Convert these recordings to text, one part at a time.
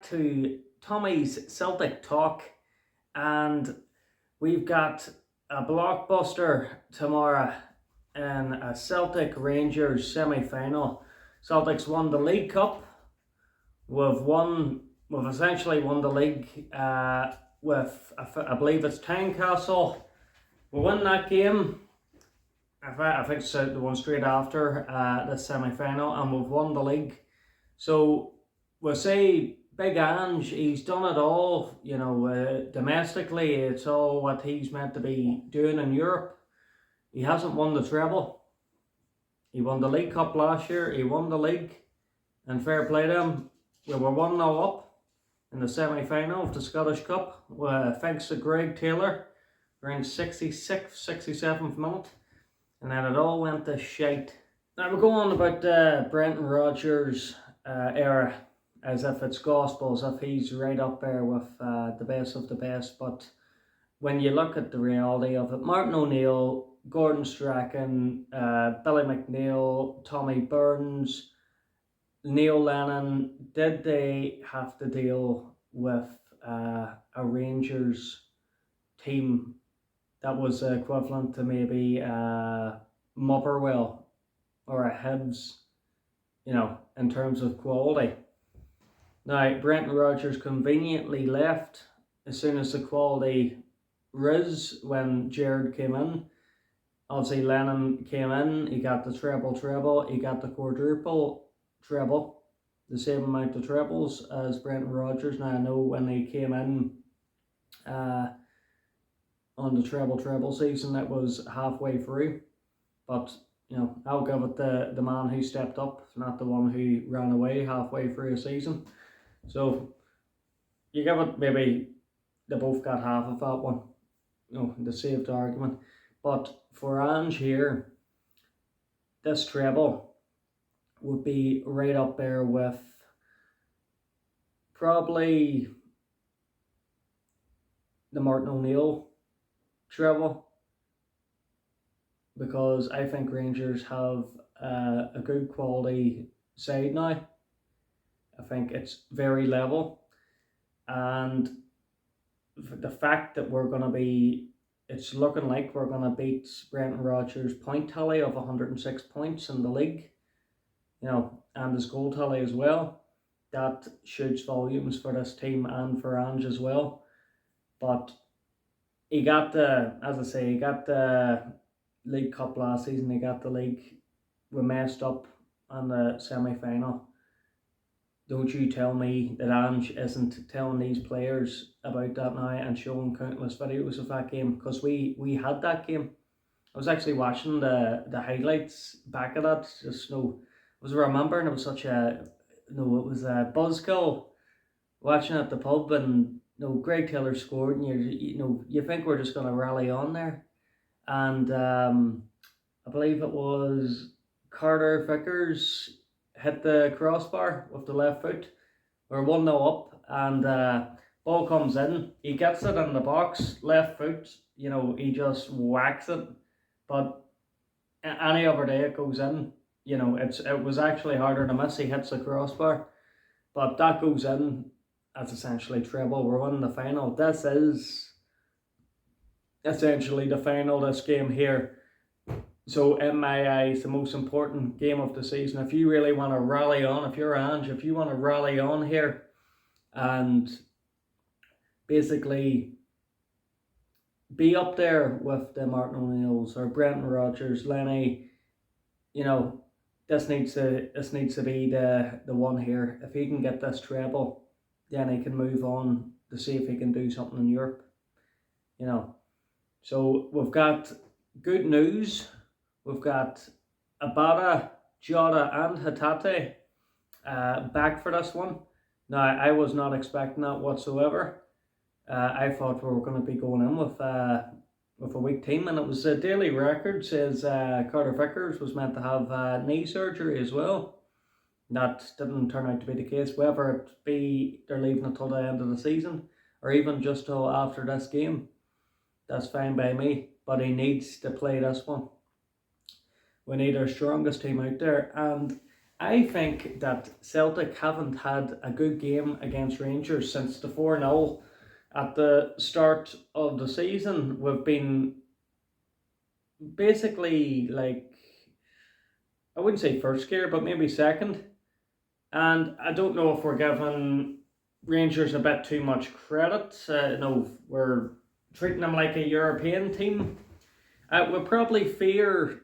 to Tommy's Celtic Talk, and we've got a blockbuster tomorrow in a Celtic Rangers semi-final. Celtic's won the League Cup. We've essentially won the league with, I believe it's Tynecastle. We win that game. I think it's the one straight after the semi-final, and we've won the league. So we'll say Big Ange, he's done it all, domestically. It's all what he's meant to be doing in Europe. He hasn't won the treble. He won the League Cup last year, he won the league, and fair play to him. We were 1-0 up in the semi-final of the Scottish Cup, thanks to Greg Taylor, around 66th, 67th minute, and then it all went to shite. Now we're going on about Brendan Rodgers' era, as if it's gospel, as if he's right up there with the best of the best. But when you look at the reality of it, Martin O'Neill, Gordon Strachan, Billy McNeil, Tommy Burns, Neil Lennon, did they have to deal with a Rangers team that was equivalent to maybe Motherwell or a Hibs, in terms of quality? Now, Brendan Rodgers conveniently left as soon as the quality rose when Jared came in. Obviously, Lennon came in, he got the treble, he got the quadruple treble, the same amount of trebles as Brendan Rodgers. Now, I know when he came in on the treble season, it was halfway through, but I'll give it the man who stepped up, not the one who ran away halfway through a season. So you give it, maybe they both got half of that one, the saved argument. But for Ange here, this treble would be right up there with probably the Martin O'Neill treble, because I think Rangers have a good quality side now. I think it's very level, and the fact that it's looking like we're going to beat Brendan Rodgers' point tally of 106 points in the league, and his goal tally as well, that shoots volumes for this team and for Ange as well. But he got the League Cup last season, he got the league. We messed up on the semi-final. Don't you tell me that Ange isn't telling these players about that now and showing countless videos of that game, because we had that game. I was actually watching the highlights back of that, just I was remembering it was such it was a buzzkill watching at the pub, and Greg Taylor scored, and you think we're just gonna rally on there, and I believe it was Carter Vickers hit the crossbar with the left foot. We're 1-0 up, and ball comes in. He gets it in the box, left foot. He just whacks it. But any other day it goes in. It was actually harder to miss. He hits the crossbar, but that goes in. That's essentially treble. We're winning the final. This is essentially the final. This game here. So in my eyes, the most important game of the season. If you really want to rally on, if you're Ange, if you want to rally on here and basically be up there with the Martin O'Neills or Brendan Rodgers, Lenny, this needs to be the one here. If he can get this treble, then he can move on to see if he can do something in Europe. So we've got good news. We've got Abada, Jota and Hatate back for this one. Now, I was not expecting that whatsoever. I thought we were going to be going in with a weak team, and it was a daily record says Carter Vickers was meant to have knee surgery as well. That didn't turn out to be the case. Whether it be they're leaving it till the end of the season, or even just till after this game, that's fine by me. But he needs to play this one. We need our strongest team out there, and I think that Celtic haven't had a good game against Rangers since the 4-0 at the start of the season. We've been basically like, I wouldn't say first gear, but maybe second. And I don't know if we're giving Rangers a bit too much credit. No, we're treating them like a European team. We probably fear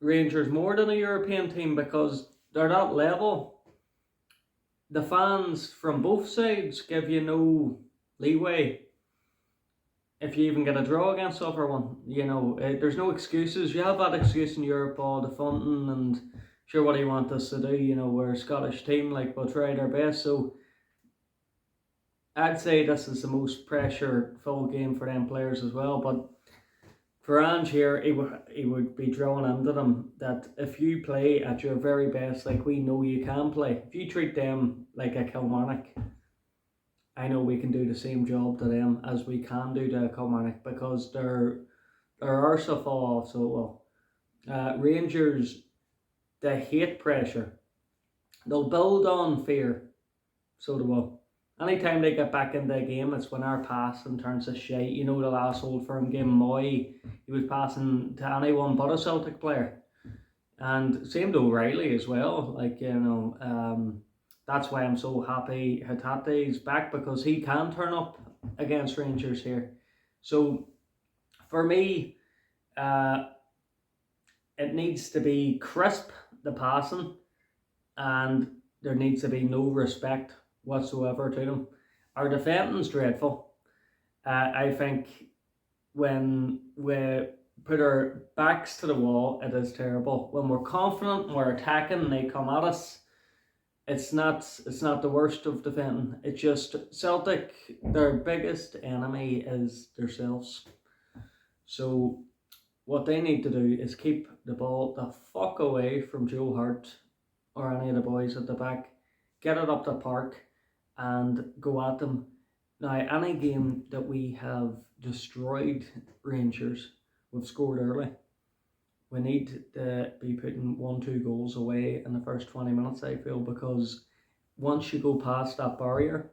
Rangers more than a European team because they're that level. The fans from both sides give you no leeway if you even get a draw against the other one. There's no excuses. You have that excuse in Europe, all the funding and sure, what do you want us to do? We're a Scottish team, like we'll try our best. So I'd say this is the most pressure-full game for them players as well. But for Ange here, he would be drawing into them that if you play at your very best, like we know you can play, if you treat them like a Kilmarnock, I know we can do the same job to them as we can do to Kilmarnock because they're arse to fall off so well. Rangers, they hate pressure. They'll build on fear, so they will. Anytime they get back into the game, it's when our passing turns to shite. The last Old Firm game, Moy, he was passing to anyone but a Celtic player. And same to O'Reilly as well. That's why I'm so happy Hatate's back because he can turn up against Rangers here. So for me, it needs to be crisp, the passing, and there needs to be no respect whatsoever to them. Our defending's dreadful. I think when we put our backs to the wall, it is terrible. When we're confident and we're attacking and they come at us, it's not the worst of defending. It's just Celtic, their biggest enemy is themselves. So what they need to do is keep the ball the fuck away from Joe Hart or any of the boys at the back. Get it up the park and go at them. Now, any game that we have destroyed Rangers, we've scored early. We need to be putting 1-2 goals away in the first 20 minutes, I feel, because once you go past that barrier,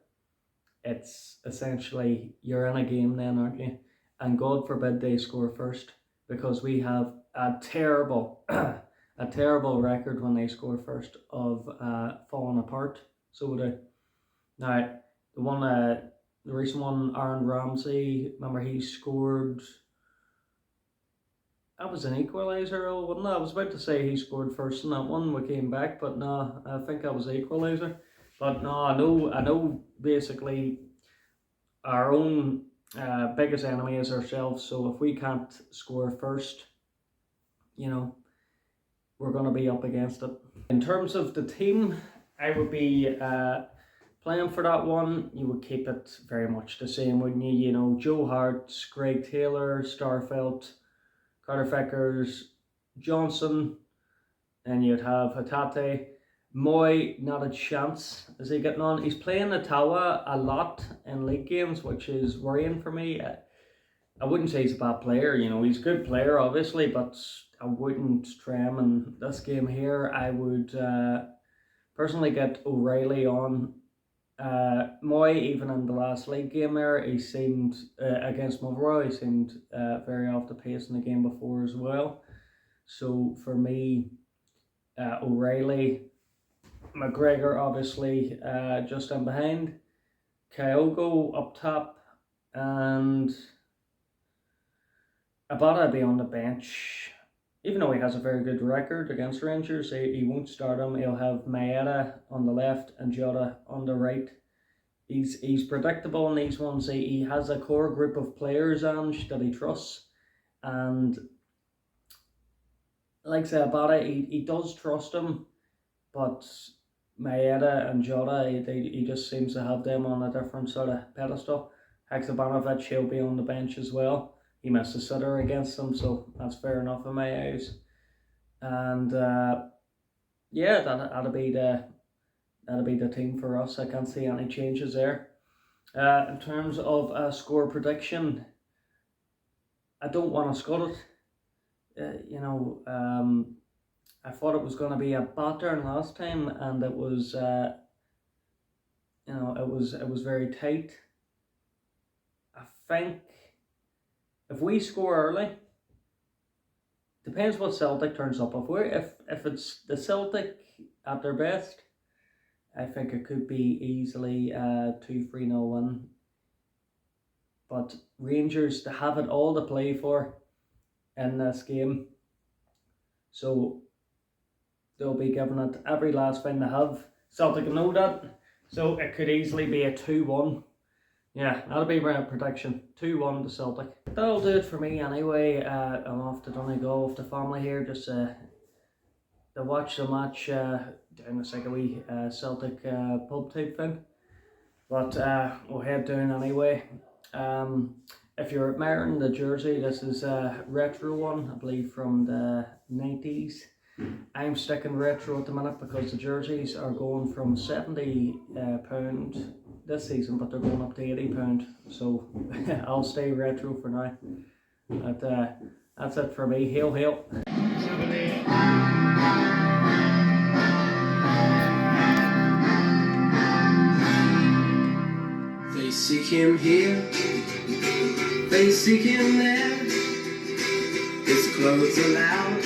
it's essentially you're in a game then, aren't you? And God forbid they score first, because we have a terrible a terrible record when they score first of falling apart. So now the recent one, Aaron Ramsey, remember he scored. That was an equaliser, wasn't it? I was about to say he scored first in that one. We came back, but no, I think that was equaliser. But no, I know. Basically, our own biggest enemy is ourselves. So if we can't score first, we're going to be up against it. In terms of the team, I would be playing for that one. You would keep it very much the same, wouldn't you? Joe Hart, Greg Taylor, Starfelt, Carter Vickers, Johnson, and you'd have Hatate. Moy, not a chance. Is he getting on? He's playing Ottawa a lot in league games, which is worrying for me. I wouldn't say he's a bad player, he's a good player, obviously, but I wouldn't try him in this game here. I would personally get O'Reilly on. Moy, even in the last league game there, he seemed against Motherwell, he seemed very off the pace in the game before as well. So for me, O'Reilly, McGregor obviously just in behind, Kyogo up top, and Abada be on the bench. Even though he has a very good record against Rangers, he won't start him. He'll have Maeda on the left and Jota on the right. He's predictable in these ones. He has a core group of players, Ange, that he trusts. And like I said, Abada, he does trust him, but Maeda and Jota, he just seems to have them on a different sort of pedestal. Haksabanovic, he'll be on the bench as well. He missed a sitter against them, so that's fair enough in my eyes. And that'll be the team for us. I can't see any changes there. In terms of a score prediction, I don't want to scut it. I thought it was going to be a battering last time, and it was it was very tight. I think if we score early, depends what Celtic turns up. If it's the Celtic at their best, I think it could be easily a 2-3-0 win. But Rangers, they have it all to play for in this game, so they'll be giving it every last thing they have. Celtic know that, so it could easily be a 2-1. Yeah, that'll be my prediction. 2-1 to Celtic. That'll do it for me anyway. I'm off to Donegal with the family here, just to watch the match down the like a wee Celtic pub type thing. But we'll head down anyway. If you're admiring the jersey, this is a retro one, I believe from the 90s. I'm sticking retro at the minute because the jerseys are going from £70 this season, but they're going up to £80. So I'll stay retro for now. But that's it for me. Hail, hail. They seek him here, they seek him there. His clothes are loud,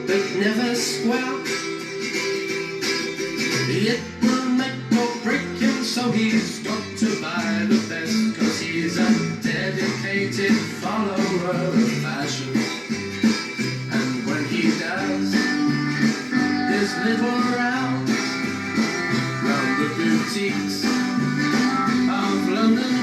but never square. It will make or break him, so he's got to buy the best, 'cause he's a dedicated follower of fashion. And when he does his little rounds round the boutiques of London